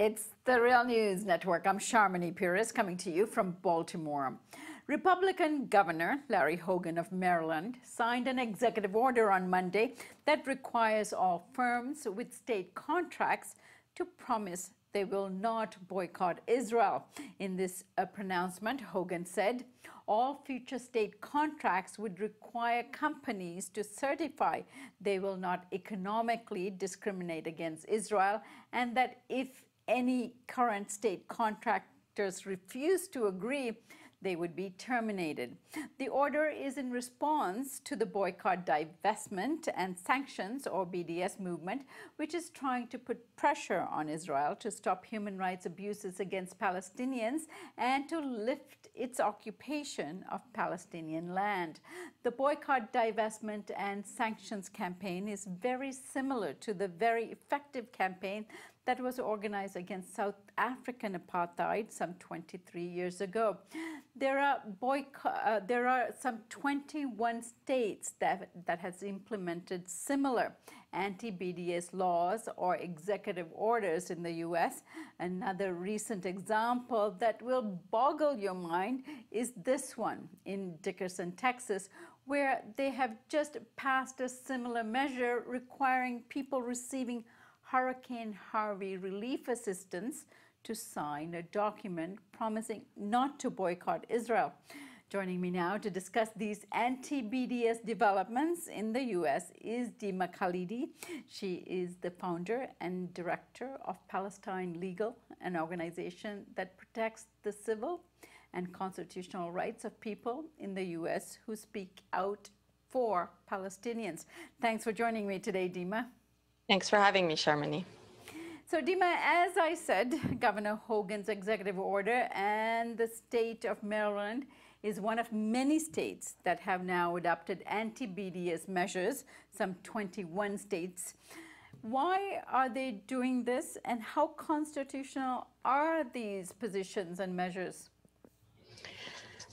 It's the Real News Network. I'm Sharmini Pires coming to you from Baltimore. Republican Governor Larry Hogan of Maryland signed an executive order on Monday that requires all firms with state contracts to promise they will not boycott Israel. In this pronouncement, Hogan said all future state contracts would require companies to certify they will not economically discriminate against Israel, and that if any current state contractors refuse to agree, they would be terminated. The order is in response to the boycott, divestment, and sanctions, or BDS movement, which is trying to put pressure on Israel to stop human rights abuses against Palestinians and to lift its occupation of Palestinian land. The boycott, divestment, and sanctions campaign is very similar to the very effective campaign that was organized against South African apartheid some 23 years ago. There are some 21 states that has implemented similar anti-BDS laws or executive orders in the U.S. Another recent example that will boggle your mind is this one in Dickerson, Texas, where they have just passed a similar measure requiring people receiving Hurricane Harvey relief assistance to sign a document promising not to boycott Israel. Joining me now to discuss these anti-BDS developments in the U.S. is Dima Khalidi. She is the founder and director of Palestine Legal, an organization that protects the civil and constitutional rights of people in the U.S. who speak out for Palestinians. Thanks for joining me today, Dima. Thanks for having me, Sharmini. So, Dima, as I said, Governor Hogan's executive order and the state of Maryland is one of many states that have now adopted anti-BDS measures, some 21 states. Why are they doing this, and how constitutional are these positions and measures?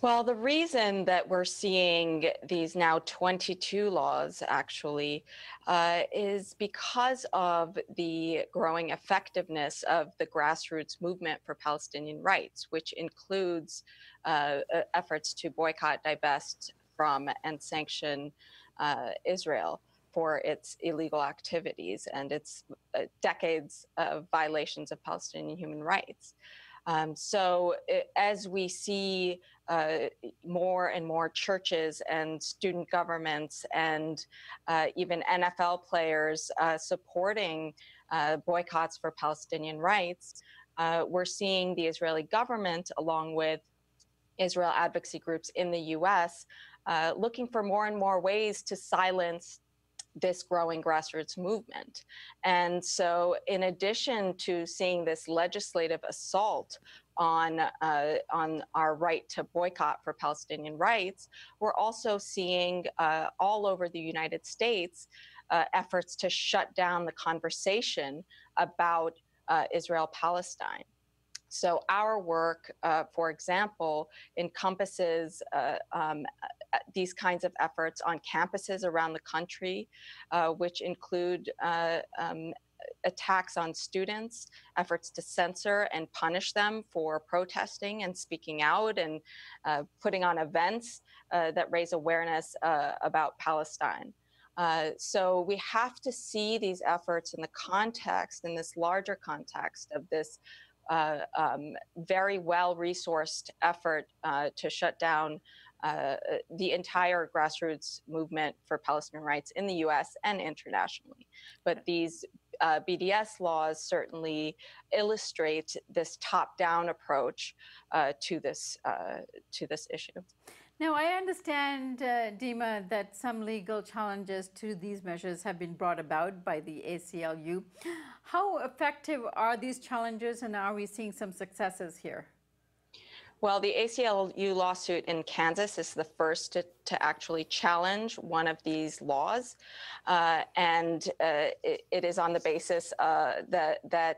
Well, the reason that we're seeing these now 22 laws actually is because of the growing effectiveness of the grassroots movement for Palestinian rights, which includes efforts to boycott, divest from, and sanction Israel for its illegal activities and its decades of violations of Palestinian human rights. As we see more and more churches and student governments and even NFL players supporting boycotts for Palestinian rights, we're seeing the Israeli government, along with Israel advocacy groups in the U.S., looking for more and more ways to silence this growing grassroots movement. And so in addition to seeing this legislative assault on our right to boycott for Palestinian rights, we're also seeing all over the United States efforts to shut down the conversation about Israel-Palestine. So our work, for example, encompasses these kinds of efforts on campuses around the country, which include attacks on students, efforts to censor and punish them for protesting and speaking out and putting on events that raise awareness about Palestine. So we have to see these efforts in the context, in this larger context of this very well-resourced effort to shut down the entire grassroots movement for Palestinian rights in the U.S. and internationally. But these BDS laws certainly illustrate this top-down approach to this issue. Now, I understand, Dima, that some legal challenges to these measures have been brought about by the ACLU. How effective are these challenges, and are we seeing some successes here? Well, the ACLU lawsuit in Kansas is the first to actually challenge one of these laws. It is on the basis that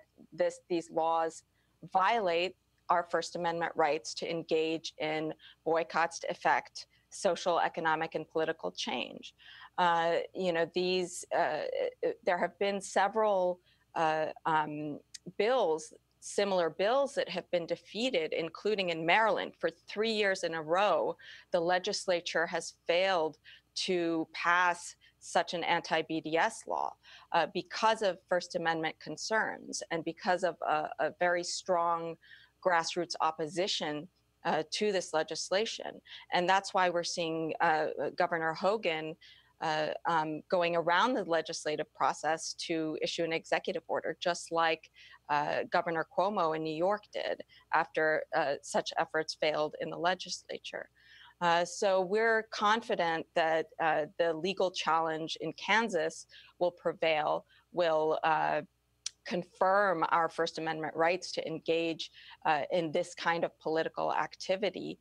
these laws violate our First Amendment rights to engage in boycotts to effect social, economic, and political change. There have been several bills similar bills that have been defeated, including in Maryland. For 3 years in a row, the legislature has failed to pass such an anti-BDS law because of First Amendment concerns and because of a very strong grassroots opposition to this legislation. And that's why we're seeing Governor Hogan going around the legislative process to issue an executive order, just like Governor Cuomo in New York did after such efforts failed in the legislature. So we're confident that the legal challenge in Kansas will prevail, will confirm our First Amendment rights to engage in this kind of political activity,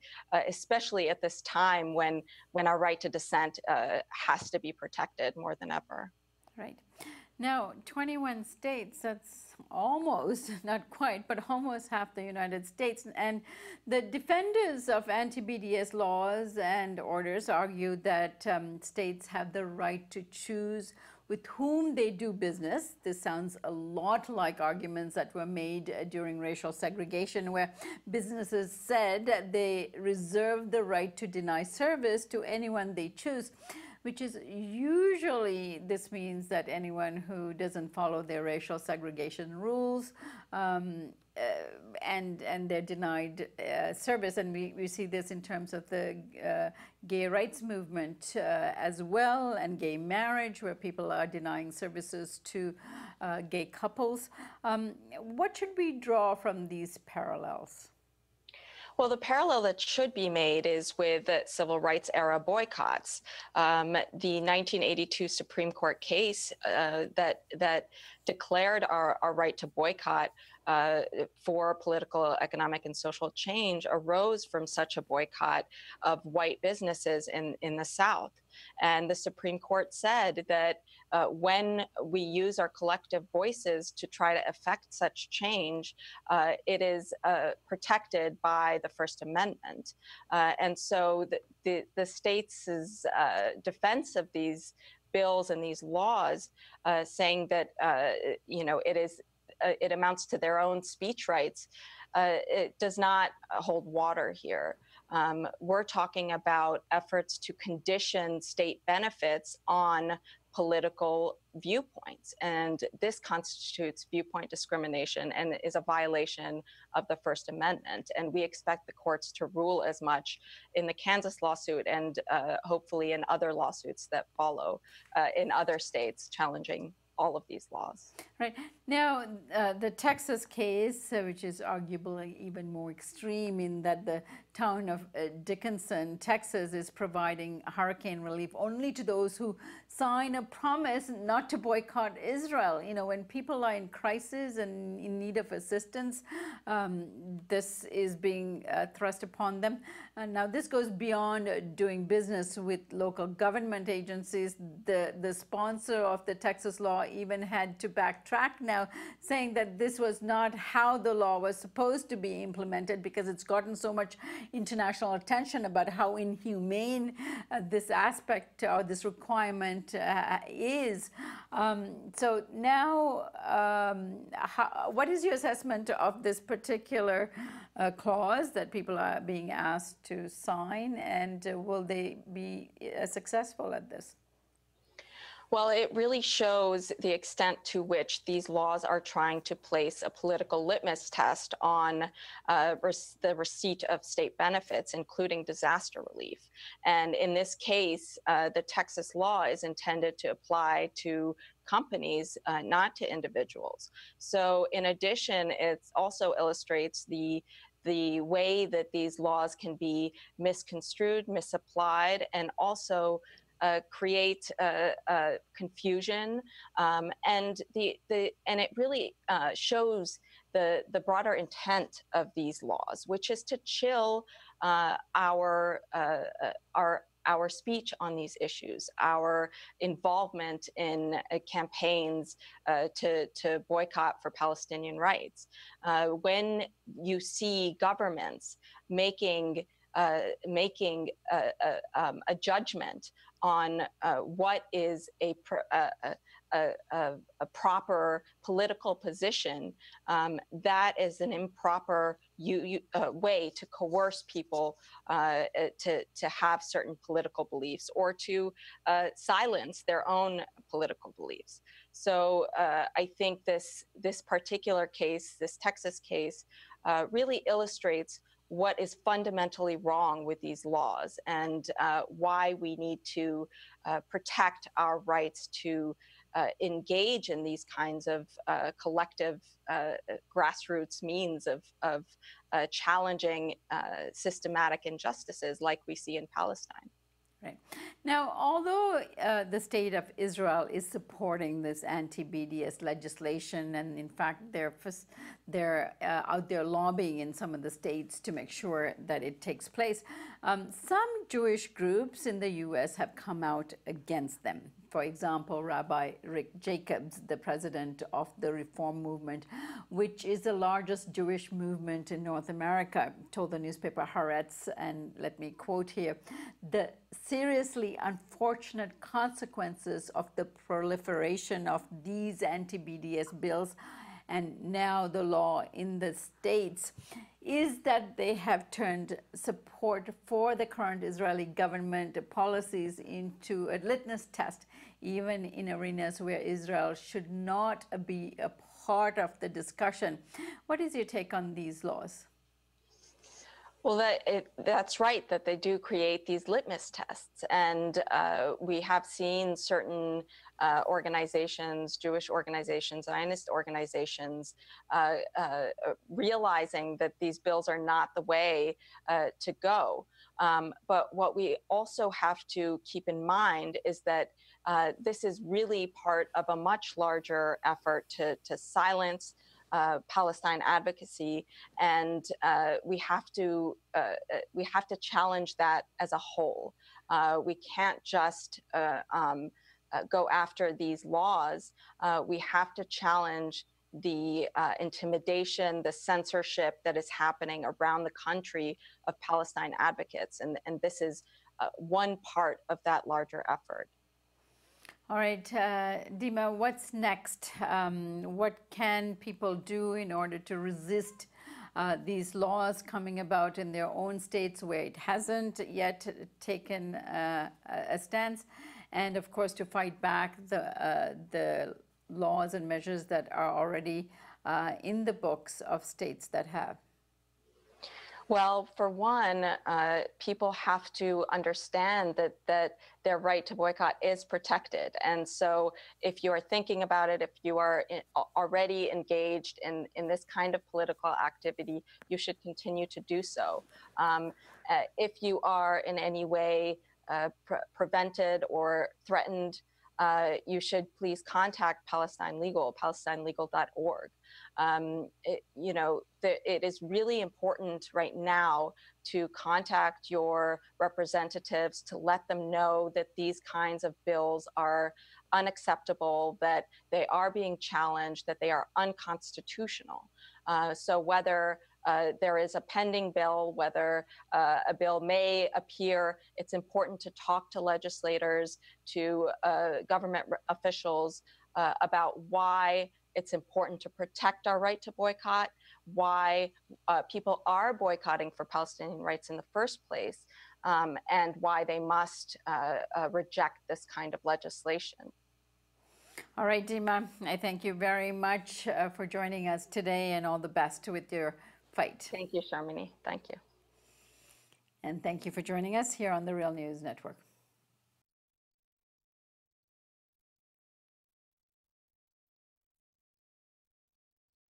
especially at this time when our right to dissent has to be protected more than ever. Right. Now, 21 states, that's almost, not quite, but almost half the United States. And the defenders of anti-BDS laws and orders argue that states have the right to choose with whom they do business. This sounds a lot like arguments that were made during racial segregation, where businesses said they reserve the right to deny service to anyone they choose, which is usually, this means that anyone who doesn't follow their racial segregation rules and they're denied service. And we see this in terms of the gay rights movement as well, and gay marriage, where people are denying services to gay couples. What should we draw from these parallels? Well, the parallel that should be made is with the civil rights era boycotts. The 1982 Supreme Court case that declared our right to boycott for political, economic, and social change arose from such a boycott of white businesses in the South. And the Supreme Court said that when we use our collective voices to try to affect such change, it is protected by the First Amendment. And so the states' defense of these bills and these laws, saying that it amounts to their own speech rights, it does not hold water here. We're talking about efforts to condition state benefits on political viewpoints, and this constitutes viewpoint discrimination and is a violation of the First Amendment. And we expect the courts to rule as much in the Kansas lawsuit and hopefully in other lawsuits that follow in other states challenging all of these laws. Right. Now, the Texas case, which is arguably even more extreme in that the town of Dickinson, Texas, is providing hurricane relief only to those who sign a promise not to boycott Israel. You know, when people are in crisis and in need of assistance, this is being thrust upon them. And now this goes beyond doing business with local government agencies. The sponsor of the Texas law even had to backtrack now, saying that this was not how the law was supposed to be implemented, because it's gotten so much international attention about how inhumane this aspect or this requirement is. So now, what is your assessment of this particular clause that people are being asked to sign, and will they be successful at this? Well, it really shows the extent to which these laws are trying to place a political litmus test on the receipt of state benefits, including disaster relief. And in this case, the Texas law is intended to apply to companies, not to individuals. So in addition, it also illustrates the way that these laws can be misconstrued, misapplied, and also create confusion, and it really shows the broader intent of these laws, which is to chill our speech on these issues, our involvement in campaigns to boycott for Palestinian rights. When you see governments making a judgment on what is a proper political position, that is an improper way to coerce people to have certain political beliefs or to silence their own political beliefs. So I think this particular case, this Texas case, really illustrates what is fundamentally wrong with these laws and why we need to protect our rights to engage in these kinds of collective grassroots means of challenging systematic injustices like we see in Palestine. Right. Now, although the state of Israel is supporting this anti-BDS legislation, and in fact they're out there lobbying in some of the states to make sure that it takes place, some Jewish groups in the U.S. have come out against them. For example, Rabbi Rick Jacobs, the president of the Reform Movement, which is the largest Jewish movement in North America, told the newspaper Haaretz, and let me quote here, "The seriously unfortunate consequences of the proliferation of these anti-BDS bills and now the law in the states is that they have turned support for the current Israeli government policies into a litmus test, even in arenas where Israel should not be a part of the discussion." What is your take on these laws? Well, that's right, that they do create these litmus tests. And we have seen certain organizations, Jewish organizations, Zionist organizations, realizing that these bills are not the way to go. But what we also have to keep in mind is that this is really part of a much larger effort to silence Palestine advocacy, and we have to challenge that as a whole. We can't just go after these laws. We have to challenge the intimidation, the censorship that is happening around the country of Palestine advocates, and this is one part of that larger effort. All right, Dima, what's next? What can people do in order to resist these laws coming about in their own states where it hasn't yet taken a stance? And of course, to fight back the laws and measures that are already in the books of states that have? Well, for one, people have to understand that their right to boycott is protected. And so if you are thinking about it, if you are already engaged in this kind of political activity, you should continue to do so. If you are in any way prevented or threatened, you should please contact Palestine Legal, palestinelegal.org. It is really important right now to contact your representatives to let them know that these kinds of bills are unacceptable, that they are being challenged, that they are unconstitutional. So whether there is a pending bill, whether a bill may appear, it's important to talk to legislators, to government officials about why it's important to protect our right to boycott, why people are boycotting for Palestinian rights in the first place, and why they must reject this kind of legislation. All right, Dima, I thank you very much for joining us today, and all the best with your fight. Thank you, Sharmini. Thank you. And thank you for joining us here on the Real News Network.